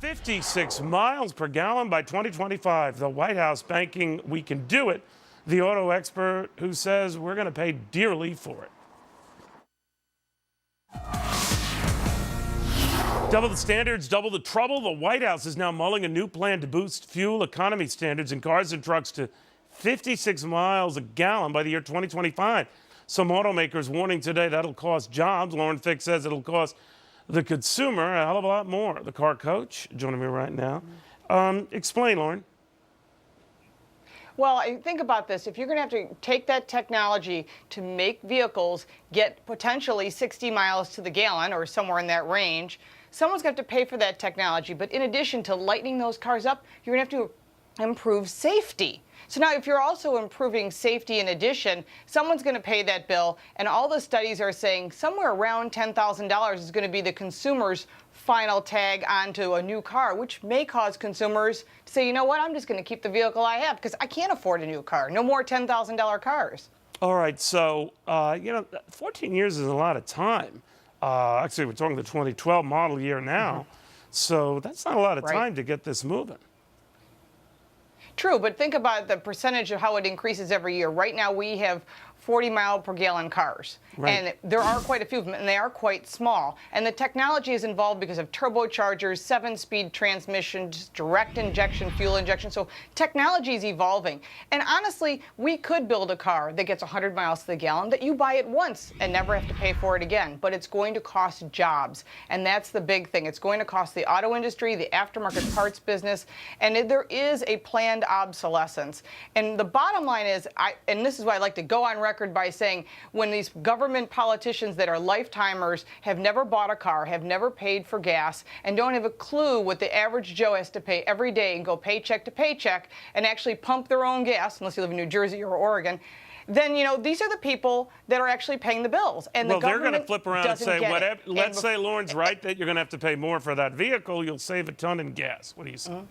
56 miles per gallon by 2025. The White House banking we can do it. The auto expert who says we're going to pay dearly for it. Double the standards, double the trouble. The White House is now mulling a new plan to boost fuel economy standards in cars and trucks to 56 miles a gallon by the year 2025. Some automakers warning today that'll cost jobs. Lauren Fick says it'll cost the consumer a hell of a lot more. The car coach joining me right now. Explain, Lauren. Well, I think about this. If you're going to have to take that technology to make vehicles get potentially 60 miles to the gallon or somewhere in that range, someone's going to have to pay for that technology. But in addition to lightening those cars up, you're going to have to improve safety. So now if you're also improving safety in addition, someone's going to pay that bill. And all the studies are saying somewhere around $10,000 is going to be the consumer's final tag onto a new car, which may cause consumers to say, you know what, I'm just going to keep the vehicle I have because I can't afford a new car. No more $10,000 cars. All right. So, 14 years is a lot of time. Actually, we're talking the 2012 model year now. So that's not a lot of time to get this moving. True, but think about the percentage of how it increases every year. Right now, we have 40 mile per gallon cars. And there are quite a few of them, and they are quite small. And the technology is involved because of turbochargers, 7-speed transmissions, direct injection, fuel injection. So technology is evolving. And honestly, we could build a car that gets 100 miles to the gallon that you buy it once and never have to pay for it again. But it's going to cost jobs. And that's the big thing. It's going to cost the auto industry, the aftermarket parts business, and there is a planned obsolescence. And the bottom line is, and this is why I like to go on record by saying, when these government politicians that are lifetimers have never bought a car, have never paid for gas, and don't have a clue what the average Joe has to pay every day and go paycheck to paycheck and actually pump their own gas, unless you live in New Jersey or Oregon, then, these are the people that are actually paying the bills. And the government, they're going to flip around and say, whatever. Let's say Lauren's right that you're going to have to pay more for that vehicle. You'll save a ton in gas. What do you say?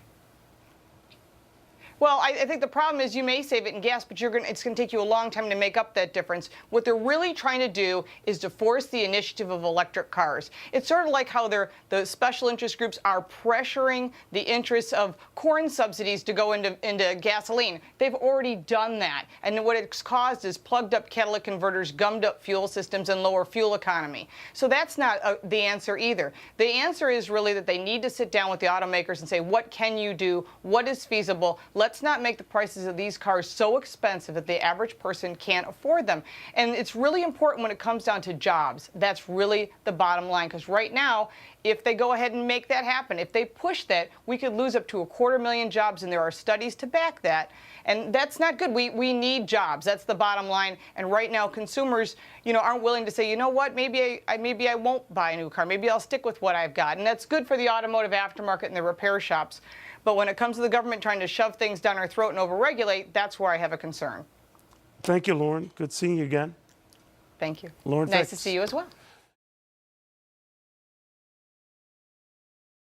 Well, I think the problem is you may save it in gas, but it's going to take you a long time to make up that difference. What they're really trying to do is to force the initiative of electric cars. It's sort of like how the special interest groups are pressuring the interests of corn subsidies to go into gasoline. They've already done that. And what it's caused is plugged up catalytic converters, gummed up fuel systems, and lower fuel economy. So that's not the answer either. The answer is really that they need to sit down with the automakers and say, what can you do? What is feasible? Let's not make the prices of these cars so expensive that the average person can't afford them. And it's really important when it comes down to jobs. That's really the bottom line, because right now, if they go ahead and make that happen, if they push that, we could lose up to 250,000 jobs, and there are studies to back that. And that's not good. We need jobs. That's the bottom line. And right now, consumers, aren't willing to say, you know what, maybe I won't buy a new car. Maybe I'll stick with what I've got. And that's good for the automotive aftermarket and the repair shops. But when it comes to the government trying to shove things down our throat and overregulate, that's where I have a concern. Thank you, Lauren. Good seeing you again. Thank you. Lauren Nice Fix. to see you as well.